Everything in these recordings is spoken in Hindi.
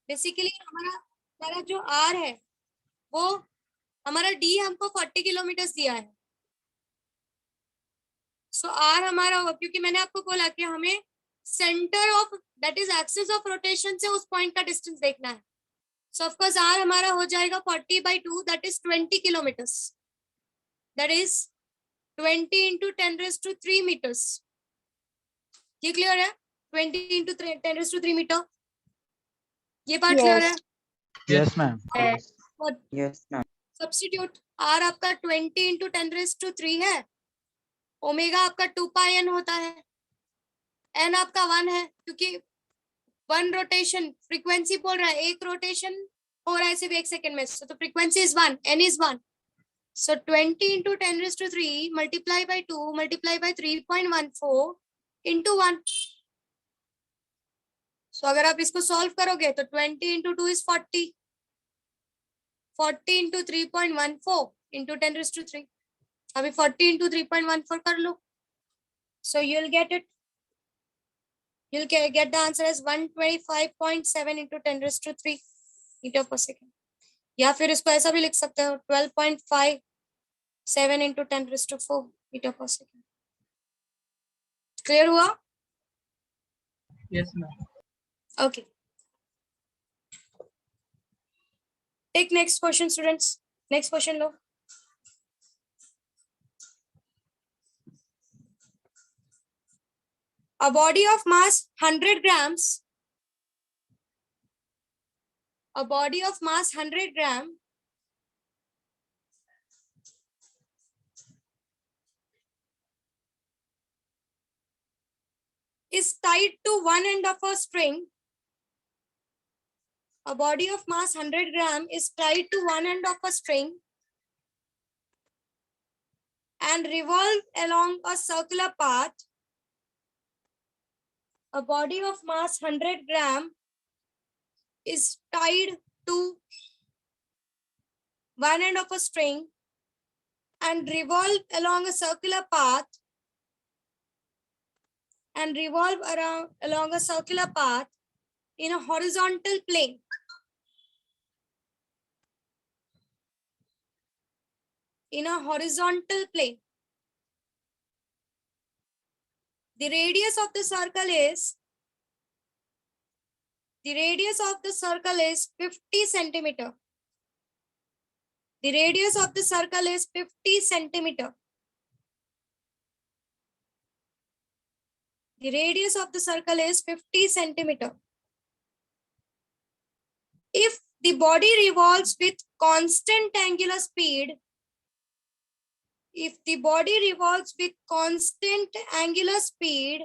बेसिकली हमारा जो आर है वो हमारा डी हमको 40 किलोमीटर दिया है। सो आर हमारा होगा, क्योंकि मैंने आपको बोला कि हमें centre of that is axis of rotation से उस पॉइंट का डिस्टेंस देखना है। सो ऑफ कोर्स आर हमारा हो जाएगा 40/2 that is 20 kilometres, that is 20 into 10⁻³ meters। ये क्लियर है? 20 into 10⁻³ मीटर, ये पार्ट क्लियर है? Yes ma'am. Yes ma'am. Substitute R आपका 20 into 10⁻³ है, ओमेगा आपका 2πn होता है, एन आपका 1 है, क्योंकि 1 रोटेशन फ्रीक्वेंसी बोल रहा है, एक रोटेशन हो रहा है सिर्फ 1 सेकेंड में, तो frequency is 1, N is 1। So 20 into 10⁻³ multiply by 2 multiply by 3.14 into 1। So अगर आप इसको सॉल्व करोगे तो 20 into 2 is 40, 40 into 3.14 into 10⁻³। अभी 40 into 3.14 कर लो, so you'll get it, you'll get the answer as 125.7 into 10⁻³ meter per second। या फिर इसको ऐसा भी लिख सकते हो 12.57 into 10⁻⁴ meter per second। Clear हुआ? Yes ma'am. Okay. Take next question, students. Next question, lo. A body of mass 100 grams. A body of mass 100 gram is tied to one end of a string. A body of mass 100 gram is tied to one end of a string and revolve along a circular path. A body of mass 100 gram is tied to one end of a string and revolve along a circular path along a circular path in a horizontal plane. In a horizontal plane. The radius of the circle is 50 centimeter. The radius of the circle is 50 centimeter. The radius of the circle is 50 centimeter. If the body revolves with constant angular speed, if the body revolves with constant angular speed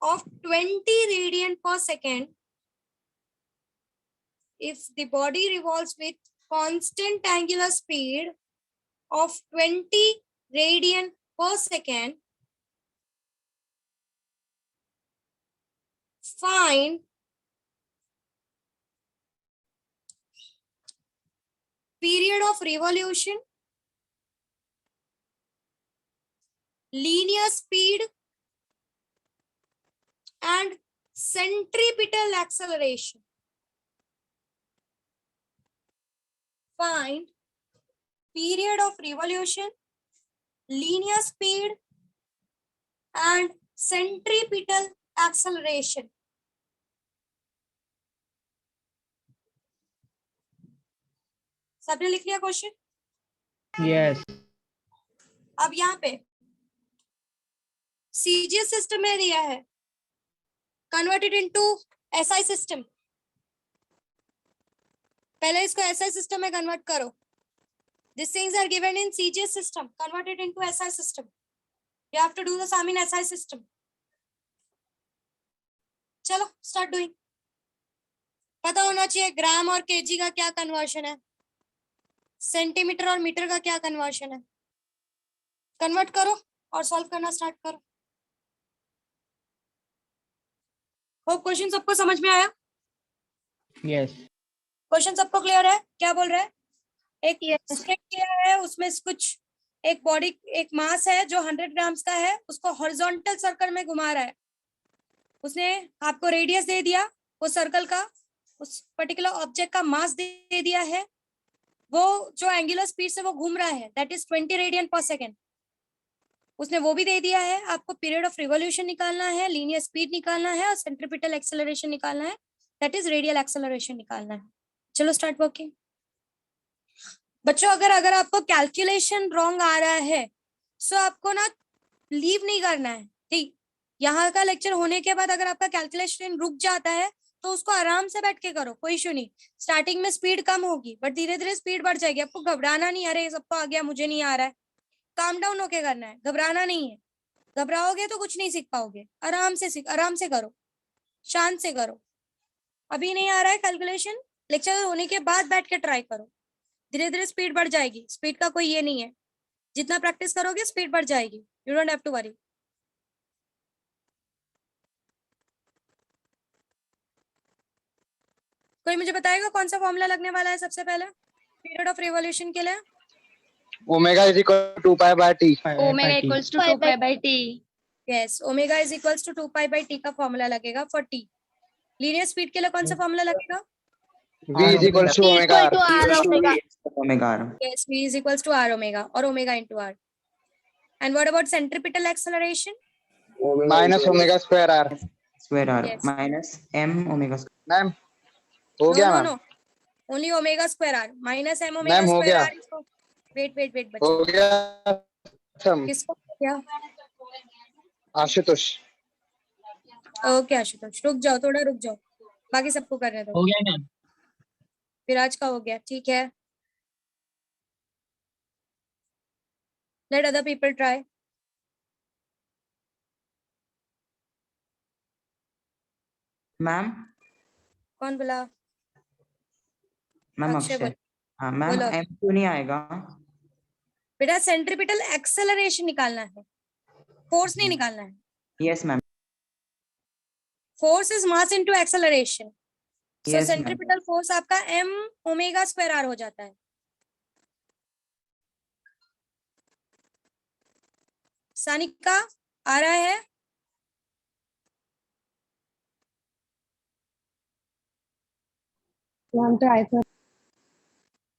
of 20 radian per second, if the body revolves with constant angular speed of 20 radian per second, find period of revolution, linear speed, and centripetal acceleration. Find period of revolution, linear speed, and centripetal acceleration. सबने लिख लिया क्वेश्चन? यस। अब यहाँ पे सीजीएस सिस्टम में दिया है, कन्वर्टेड इनटू एसआई सिस्टम। पहले इसको एसआई सिस्टम में कन्वर्ट करो। These things are given in CGS system, converted into SI system. You have to do the sum in SI system. चलो start doing. पता होना चाहिए ग्राम और केजी का क्या कन्वर्शन है, सेंटीमीटर और मीटर का क्या कन्वर्शन है। कन्वर्ट करो और सॉल्व करना स्टार्ट करो। होप क्वेश्चन सबको समझ में आया? यस। क्वेश्चन सबको क्लियर है? क्या बोल रहे हैं? एक स्ट्रिंग किया है, उसमें कुछ एक बॉडी, एक मास है जो 100 ग्राम्स का है, उसको हॉरिजॉन्टल सर्कल में घुमा रहा है। उसने आपको रेडियस दे दिया वो सर्कल का, उस पर्टिकुलर ऑब्जेक्ट का मास दे दिया है, वो जो एंगुलर स्पीड से वो घूम रहा है दैट इज 20 रेडियन पर सेकेंड, उसने वो भी दे दिया है। आपको पीरियड ऑफ रिवॉल्यूशन निकालना है, लीनियर स्पीड निकालना है और सेंट्रीपिटल एक्सेलरेशन निकालना है, दैट इज रेडियल एक्सेलरेशन निकालना है। चलो स्टार्ट वर्किंग। बच्चों अगर आपको कैलकुलेशन रॉन्ग आ रहा है सो आपको ना लीव नहीं करना है, ठीक। यहाँ का लेक्चर होने के बाद अगर आपका कैलकुलेशन रुक जाता है तो उसको आराम से बैठ के करो, कोई इशू नहीं। स्टार्टिंग में स्पीड कम होगी बट धीरे धीरे स्पीड बढ़ जाएगी, आपको घबराना नहीं, अरे सबको आ गया मुझे नहीं आ रहा है, काम डाउन होके करना है, घबराना नहीं है। घबराओगे तो कुछ नहीं सीख पाओगे, आराम से सीख, आराम से करो, शांत से करो। अभी नहीं आ रहा है कैलकुलेशन, लेक्चर होने के बाद बैठ के ट्राई करो, धीरे धीरे स्पीड बढ़ जाएगी, स्पीड का कोई ये नहीं है, जितना प्रैक्टिस करोगे स्पीड बढ़ जाएगी, you don't have to worry. कोई मुझे बताएगा कौन सा फॉर्मूला लगने वाला है सबसे पहले पीरियड ऑफ रिवॉल्यूशन के लिए? Omega is equal to 2 pi by T. Omega equals to 2 pi by T. Yes, omega is equals to 2 pi by T का फॉर्मूला लगेगा फॉर टी। लीनियर स्पीड के लिए कौन सा फॉर्मूला लगेगा? v is equal to omega R. Omega R. Yes, v is equals to r omega और omega into r। And what about centripetal acceleration? Minus omega square R. Square are Yes. Minus m omega. Ma'am हो गया ma'am? No, only omega square r minus m ma'am, omega हो स्क्वायर गया। r। वेट हो बच्चों, गया सम। किसको क्या? आशुतोष। ओके आशुतोष, रुक जाओ, थोड़ा रुक जाओ, बाकी सबको करने दो। हो गया मैम। विराज का हो गया, ठीक है। Let other people try. Ma'am कौन बोला? मैम अक्षय अक्षय। बोल। हाँ मैम, बोलो। m क्यों नहीं आएगा? बेटा सेंट्रीपिटल एक्सेलरेशन निकालना है, फोर्स नहीं निकालना है। Yes ma'am. Force is mass into acceleration, so Yes, centripetal force आपका m ओमेगा स्क्वायर r हो जाता है। सानिका आ रहा है?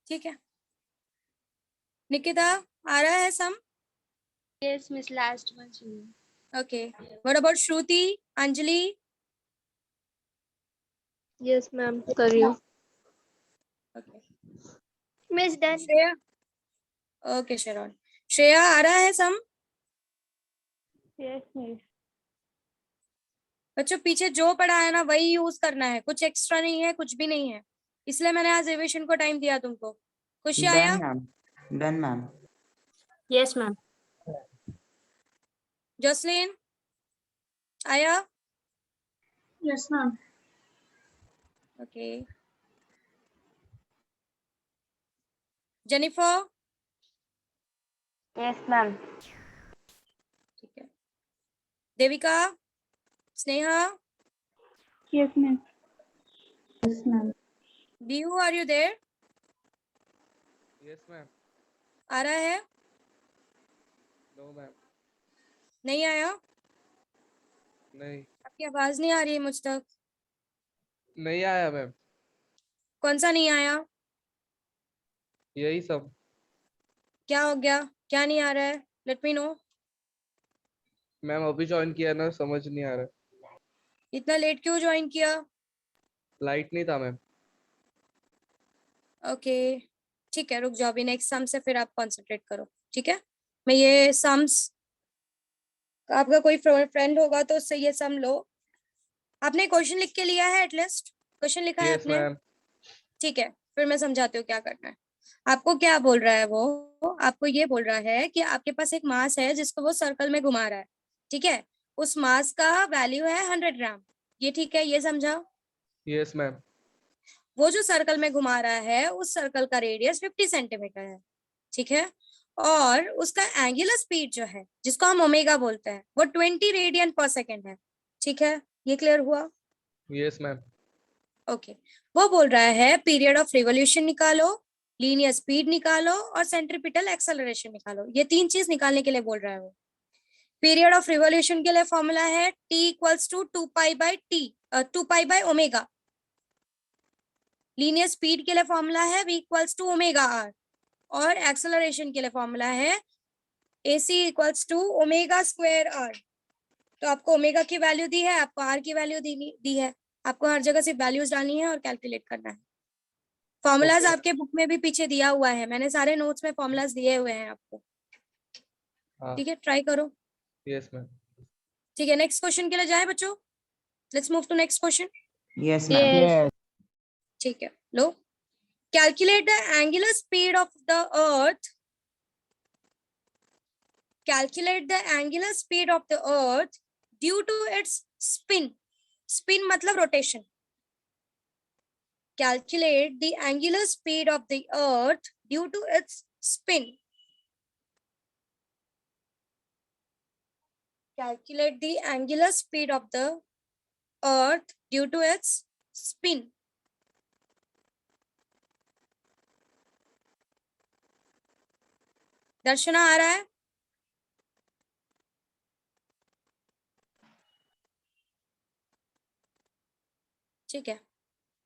ठीक है। निकिता आ रहा है सम? यस मिस, लास्ट वन चाहिए। Okay, what about Shruti, Anjali? Yes ma'am, कर रही हूँ। Okay miss done. Shreya? Okay शरण। श्रेया आ रहा है सम? Yes miss. बच्चों पीछे जो पढ़ा है ना वही यूज करना है, कुछ एक्स्ट्रा नहीं है, कुछ भी नहीं है, इसलिए मैंने आज रिविजन को टाइम दिया तुमको। खुशी आया? Done ma'am. Done ma'am. Yes ma'am. Jocelyn आया? Yes ma'am. ओके। जेनिफर? यस मैम। ठीक है। Devika? Sneha? Yes ma'am. Yes ma'am. Dihu, are you there? Yes ma'am. आ रहा है? No ma'am. नहीं आया? नहीं, आपकी आवाज नहीं आ रही है मुझ तक। नहीं आया मैम। कौन सा नहीं आया? यही सब। क्या हो गया, क्या नहीं आ रहा है? Let me know. मैम अभी ज्वाइन किया ना, समझ नहीं आ रहा। इतना लेट क्यों ज्वाइन किया? लाइट नहीं था मैम। ओके ठीक है, रुक जाओ, अभी नेक्स्ट सम से फिर आप कंसंट्रेट करो, ठीक है। मैं ये सम्स, आपका कोई फ्रेंड होगा तो उससे ये सम लो। आपने क्वेश्चन लिख के लिया है? एटलीस्ट क्वेश्चन लिखा है यस आपने? मैम। ठीक है, फिर मैं समझाती हूँ क्या करना है। आपको क्या बोल रहा है वो? आपको ये बोल रहा है कि आपके पास एक मास है जिसको वो सर्कल में घुमा रहा है, ठीक है। उस मास का वैल्यू है 100 ग्राम, ये ठीक है, ये समझा? Yes ma'am. वो जो सर्कल में घुमा रहा है उस सर्कल का रेडियस 50 सेंटीमीटर है, ठीक है। और उसका एंगुलर स्पीड जो है जिसको हम ओमेगा बोलते हैं वो 20 रेडियन पर सेकेंड है, ठीक है। ये क्लियर हुआ? Yes ma'am. ओके। वो बोल रहा है पीरियड ऑफ रिवॉल्यूशन निकालो, लीनियर स्पीड निकालो और सेंट्रीपिटल एक्सेलरेशन निकालो, ये तीन चीज निकालने के लिए बोल रहा है वो। पीरियड ऑफ रिवॉल्यूशन के लिए फॉर्मूला है t equals to 2 pi by omega, linear speed के लिए फॉर्मूला है v equals to omega R, और एक्सेलरेशन के लिए फॉर्मूला है ac equals to omega square R. तो आपको ओमेगा की वैल्यू दी है, आपको आर की वैल्यू दी है, आपको हर जगह सिर्फ वैल्यूज डालनी है और कैलकुलेट करना है। Formulas Okay. आपके बुक में भी पीछे दिया हुआ है, मैंने सारे नोट्स में फॉर्मूलाज दिए हुए हैं आपको। हाँ ठीक है, ट्राई करो। Yes ma'am. ठीक है, नेक्स्ट क्वेश्चन के लिए जाए बच्चों, let's move to next question. Yes, ma'am. Yes. ठीक है, लो, calculate the angular speed of the earth, calculate the angular speed of the earth due to its spin, spin मतलब rotation, calculate the angular speed of the earth due to its spin, calculate the angular speed of the earth due to its spin। दर्शना आ रहा है? ठीक है,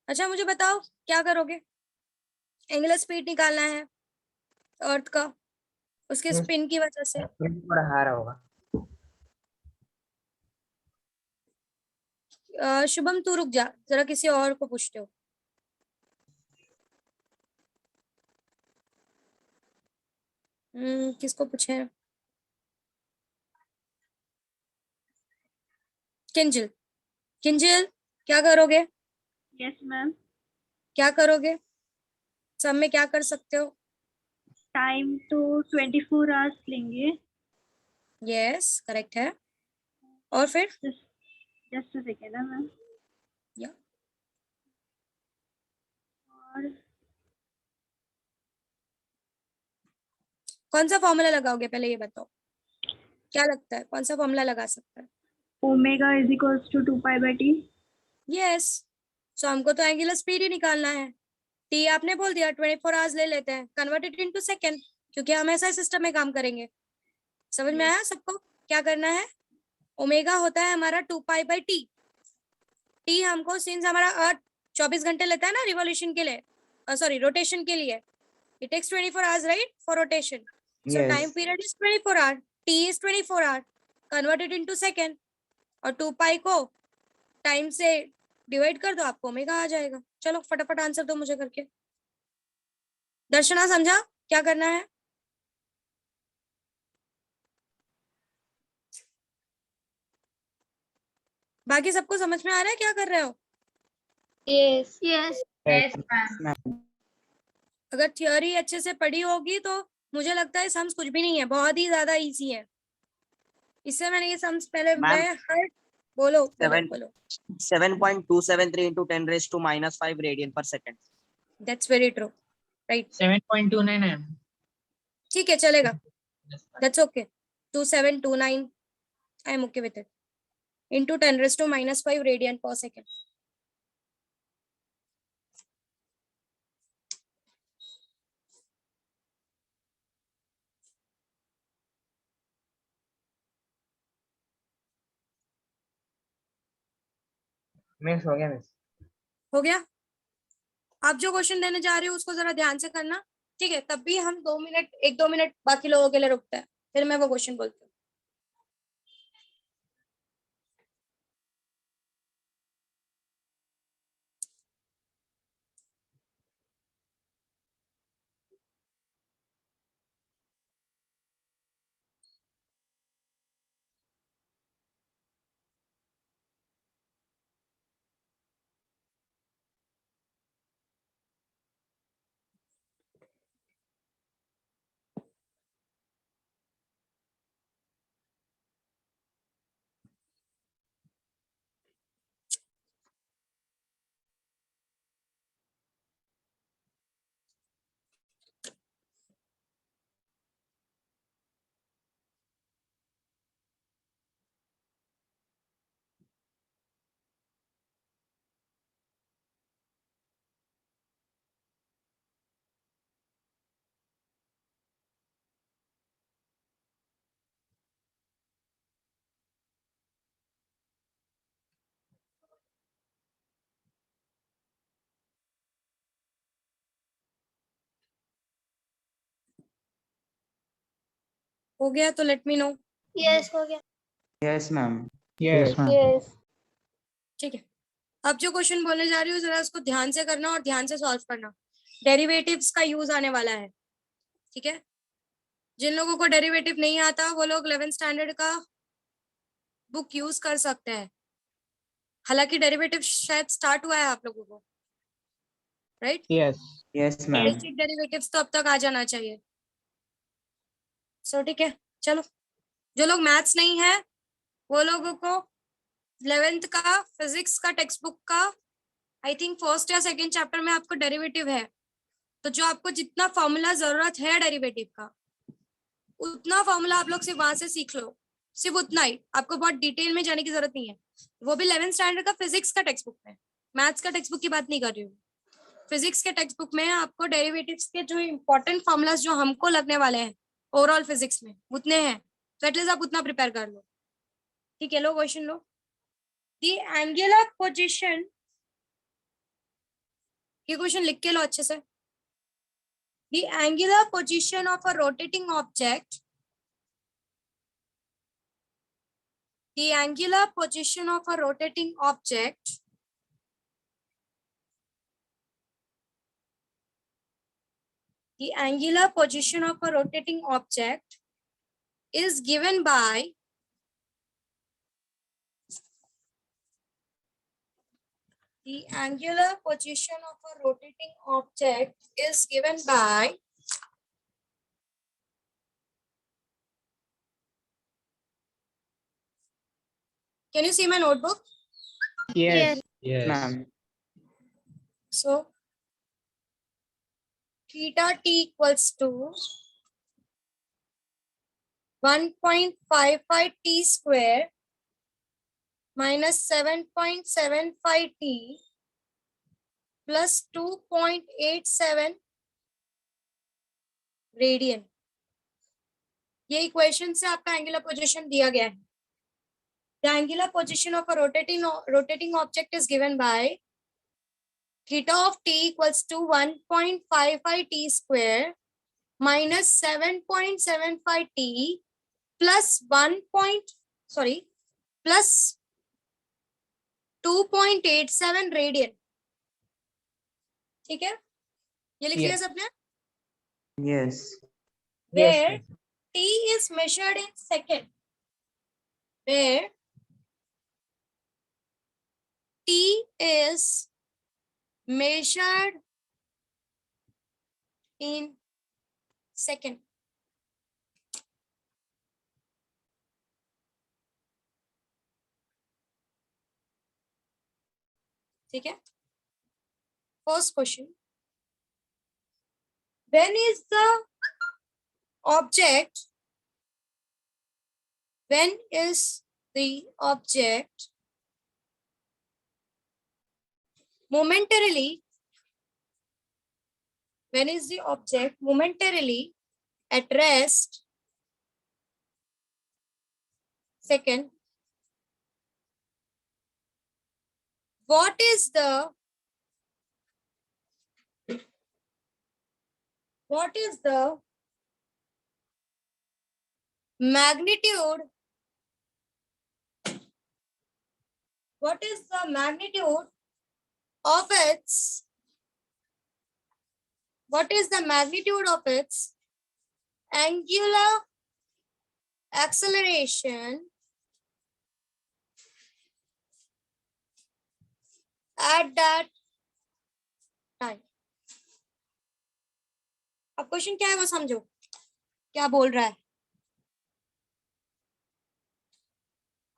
अच्छा मुझे बताओ क्या करोगे? एंगुलर स्पीड निकालना है अर्थ का, उसके स्पिन की वजह से। थोड़ा हारा होगा। शुभम तू रुक जा, जरा किसी और को पूछते हो। किसको पूछे? किंजल, किंजल क्या करोगे? Yes, ma'am. क्या करोगे? सब में क्या कर सकते हो? Time तो 24 hours लेंगे. यस करेक्ट है, और फिर? Just a second, ma'am. या और कौन सा फॉर्मूला लगाओगे पहले ये बताओ, क्या लगता है कौन सा फॉर्मूला लगा सकता है? omega is equals to 2 pi by t. Yes, सो हमको तो एंगुलर स्पीड ही निकालना है। टी आपने बोल दिया, 24 आवर्स ले लेते हैं, कन्वर्ट इट इनटू सेकंड, क्योंकि हम ऐसा सिस्टम में काम करेंगे। समझ में आया सबको क्या करना है? ओमेगा होता है हमारा 2 पाई बाई टी। टी हमको सिंस हमारा अर्थ 24 घंटे लेता है ना रिवॉल्यूशन के लिए, सॉरी रोटेशन के लिए, it takes 24 hours right for rotation, so Yes. time period is 24 hour, t is 24 hour, convert it into second, और 2 पाई को टाइम से डिवाइड कर दो, आपको ओमेगा आ जाएगा। चलो फटाफट आंसर दो मुझे करके। दर्शना समझा क्या करना है? बाकी सबको समझ में आ रहा है क्या कर रहे हो? Yes. Yes. Yes. Ma'am. अगर थियोरी अच्छे से पढ़ी होगी तो मुझे लगता है सम्स कुछ भी नहीं है, बहुत ही ज्यादा इजी है। इससे मैंने ये सम्स पहले Ma'am, मैं हर बोलो बोलो seven बोलो 7.273 into 10 raised to minus 5 radian per second. That's very true, right. 7.29 है। ठीक है चलेगा, that's okay. 2729 I am okay with it, into 10 raised to minus 5 radian per second। Miss हो गया मिस। हो गया? आप जो क्वेश्चन देने जा रहे हो उसको जरा ध्यान से करना, ठीक है? तब भी हम 2 मिनट 1-2 मिनट बाकी लोगों के लिए रुकते हैं, फिर मैं वो क्वेश्चन बोलती हूँ। हो गया तो लेट मी नो। यस हो गया। Yes, ma'am. Yes, ma'am. Yes ठीक है, अब जो क्वेश्चन बोलने जा रही हूँ जरा उसको ध्यान से करना और ध्यान से सॉल्व करना। डेरिवेटिव्स का यूज आने वाला है, ठीक है। जिन लोगों को डेरिवेटिव नहीं आता वो लोग 11th स्टैंडर्ड का बुक यूज कर सकते हैं। हालांकि डेरिवेटिव शायद स्टार्ट हुआ है आप लोगों को, right? Yes. Yes, ma'am. Basic derivatives तो अब तक आ जाना चाहिए। सो ठीक है, चलो जो लोग मैथ्स नहीं है वो लोगों को 11th का फिजिक्स का टेक्स्ट बुक का आई थिंक फर्स्ट या सेकंड चैप्टर में आपको डेरिवेटिव है, तो जो आपको जितना फॉर्मूला जरूरत है डेरिवेटिव का उतना फॉर्मूला आप लोग सिर्फ वहां से सीख लो, सिर्फ उतना ही, आपको बहुत डिटेल में जाने की जरूरत नहीं है। वो भी 11th स्टैंडर्ड का फिजिक्स का टेक्स्ट बुक में, मैथ्स का टेक्स्ट बुक की बात नहीं कर रही हूँ। फिजिक्स के टेक्स्ट बुक में आपको डेरिवेटिव्स के जो इंपॉर्टेंट फॉर्मूलाज जो हमको लगने वाले हैं ओवरऑल फिजिक्स में उतने हैं, तो एटलीस्ट आप उतना प्रिपेयर कर लो। ठीक है, लो क्वेश्चन लो। द एंगुलर पोजीशन, ये क्वेश्चन लिख के लो अच्छे से। The angular position of a rotating object, the angular position of a rotating object the angular position of a rotating object is given by the angular position of a rotating object is given by can you see my notebook? Yes. Yes. Ma'am. So theta t equals to 1.55 t square minus 7.75 t plus 2.87 radian. ये इक्वेशन से आपका एंगुलर पोजीशन दिया गया है। The angular position of a rotating object is given by theta of t equals to 1.55 t square minus 7.75 t plus plus 2.87 radian. ठीक है, ये लिख लिया सबने? Yes. Where t is measured in second, where t is measured in second. ठीक है, first question, when is the object momentarily at rest? Second, what is the magnitude of its angular acceleration at that time? अब क्वेश्चन क्या है वो समझो, क्या बोल रहा है।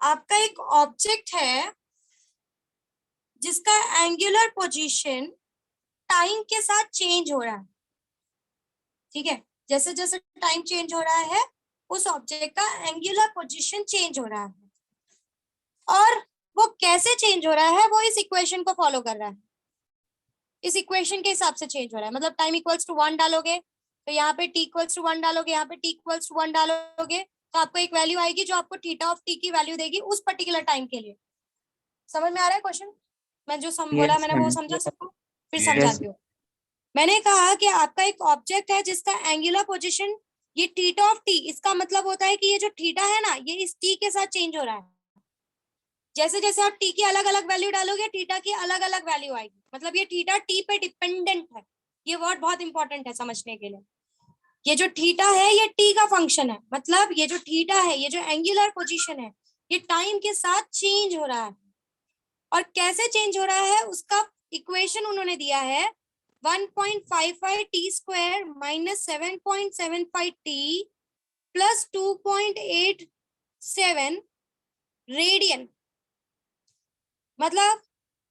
आपका एक ऑब्जेक्ट है जिसका एंगुलर पोजीशन टाइम के साथ चेंज हो रहा है। ठीक है, जैसे जैसे टाइम चेंज हो रहा है उस ऑब्जेक्ट का एंगुलर पोजीशन चेंज हो रहा है, और वो कैसे चेंज हो रहा है वो इस इक्वेशन को फॉलो कर रहा है। इस इक्वेशन के हिसाब से चेंज हो रहा है, मतलब टाइम इक्वल्स टू 1 डालोगे तो यहाँ पे t इक्वल्स टू 1 डालोगे, यहाँ पे t इक्वल्स टू 1 डालोगे तो आपको एक वैल्यू आएगी जो आपको थीटा ऑफ t की वैल्यू देगी उस पर्टिकुलर टाइम के लिए। समझ में आ रहा है क्वेश्चन? मैं जो बोला मैंने वो समझा सबको? फिर समझाती हूँ। मैंने कहा कि आपका एक ऑब्जेक्ट है जिसका एंगुलर पोजीशन ये थीटा ऑफ टी, इसका मतलब होता है कि ये जो थीटा है ना, ये इस टी के साथ चेंज हो रहा है। जैसे जैसे आप टी की अलग अलग वैल्यू डालोगे, थीटा की अलग अलग वैल्यू आएगी। मतलब ये थीटा टी पे डिपेंडेंट है। ये वर्ड बहुत इंपॉर्टेंट है समझने के लिए। ये जो थीटा है ये टी का फंक्शन है, मतलब ये जो थीटा है, ये जो एंगुलर पोजीशन है, ये टाइम के साथ चेंज हो रहा है। और कैसे चेंज हो रहा है उसका इक्वेशन उन्होंने दिया है, 1.55 T square minus 7.75 T plus 2.87 radian. मतलब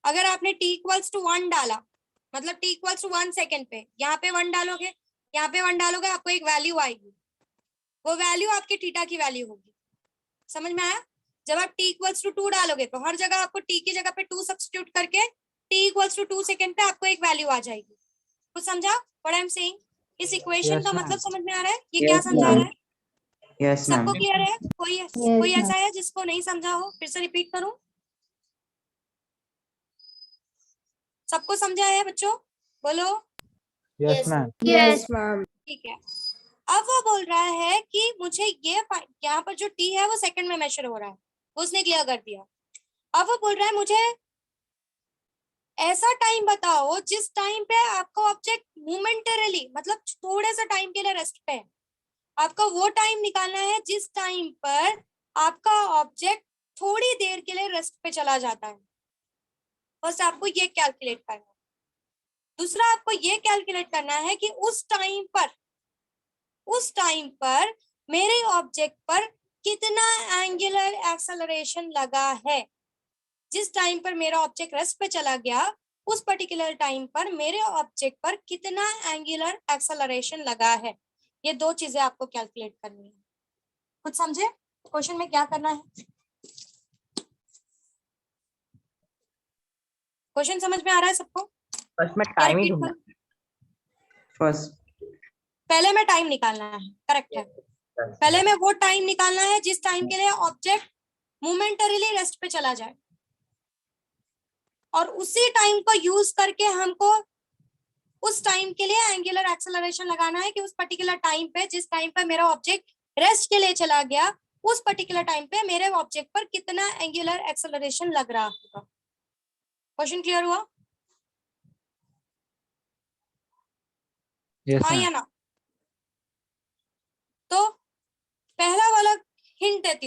अगर आपने t इक्वल्स टू 1 डाला, मतलब t इक्वल्स टू 1 सेकेंड पे, यहाँ पे 1 डालोगे, यहाँ पे 1 डालोगे, आपको एक वैल्यू आएगी। वो वैल्यू आपके थीटा की वैल्यू होगी। समझ में आया? जब आप t इक्वल्स टू 2 डालोगे तो हर जगह आपको t की जगह पे 2 सब्स्टिट्यूट करके t इक्वल्स टू 2 सेकेंड पे आपको एक वैल्यू आ जाएगी। कुछ समझा व्हाट आई एम सेइंग? इस इक्वेशन Yes, का ma'am. मतलब समझ में आ रहा है? ये Yes, क्या समझा ma'am. रहा है? Yes, ma'am. सबको क्लियर है? कोई ऐसा है जिसको नहीं समझा हो? फिर से रिपीट करूं? सबको समझा है बच्चों? बोलो। Yes, ma'am. ठीक है। अब वो बोल रहा है कि मुझे ये यहाँ पर जो टी है वो सेकंड में मेजर हो रहा है, वो उसने क्लियर कर दिया। अब वो बोल रहा है मुझे ऐसा टाइम बताओ जिस टाइम पे आपका ऑब्जेक्ट मोमेंटरीली, मतलब थोड़े से टाइम के लिए रेस्ट पे है। आपको वो टाइम निकालना है जिस टाइम पर आपका ऑब्जेक्ट थोड़ी देर के लिए रेस्ट पे चला जाता है। फर्स्ट आपको ये कैलकुलेट करना है। दूसरा आपको ये कैलकुलेट करना है कि उस टाइम पर मेरे ऑब्जेक्ट पर कितना एंगुलर एक्सेलरेशन लगा है। जिस टाइम पर मेरा ऑब्जेक्ट रेस्ट पे चला गया, उस पर्टिकुलर टाइम पर मेरे ऑब्जेक्ट पर कितना एंगुलर एक्सेलरेशन लगा है। ये दो चीजें आपको कैलकुलेट करनी है। कुछ समझे क्वेश्चन में क्या करना है? क्वेश्चन समझ में आ रहा है सबको? फर्स्ट में या टाइम ही repeat ढूंढना करूं? First. पहले में टाइम निकालना है, करेक्ट है। पहले में वो टाइम निकालना है जिस टाइम के लिए ऑब्जेक्ट मोमेंटरीली रेस्ट पे चला जाए, और उसी टाइम को यूज करके हमको उस टाइम के लिए एंगुलर एक्सेलरेशन लगाना है कि उस पर्टिकुलर टाइम पे, जिस टाइम पे मेरा ऑब्जेक्ट रेस्ट के लिए चला गया, उस पर्टिकुलर टाइम पे मेरे ऑब्जेक्ट पर कितना एंगुलर एक्सेलरेशन लग रहा होगा। क्वेश्चन क्लियर हुआ? Yes, हाँ ma'am. या ना? तो पहला वाला हिंट देती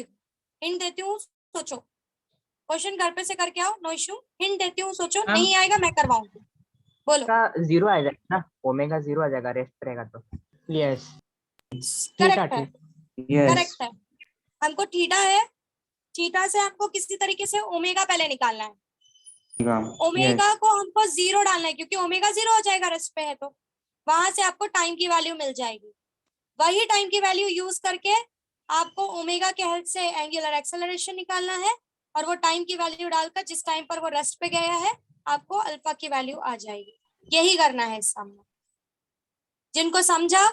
हूँ, सोचो। क्वेश्चन घर पे से करके आओ, नो इशू। हिंट देती हूँ, सोचो। नहीं आएगा मैं करवाऊंगी। बोलो। का जीरो आ जाएगा ना, ओमेगा जीरो आ जाएगा रेस्ट रहेगा तो। Yes. करेक्ट है, Yes. करेक्ट है। हमको थीटा है, थीटा से हमको किसी तरीके से ओमेगा पहले निकालना है। Yes. ओमेगा को हमको 0 डालना है, क्योंकि ओमेगा 0 हो जाएगा रेस्ट पे है, तो वहां से आपको टाइम की वैल्यू मिल जाएगी। वही टाइम की वैल्यू यूज करके आपको ओमेगा के हेल्प से एंगुलर एक्सेलरेशन निकालना है, और वो टाइम की वैल्यू डालकर जिस टाइम पर वो रेस्ट पे गया है आपको अल्फा की वैल्यू आ जाएगी। यही करना है इस सम में। जिनको समझा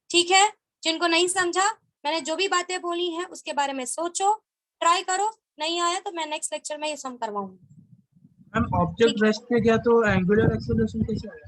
ठीक है, जिनको नहीं समझा, मैंने जो भी बातें बोली हैं उसके बारे में सोचो, ट्राई करो। नहीं आया तो मैं नेक्स्ट लेक्चर में ये सम करवाऊंगी। मैम ऑब्जेक्ट रेस्ट पे गया तो एंगुलर एक्सेलरेशन कैसे आया?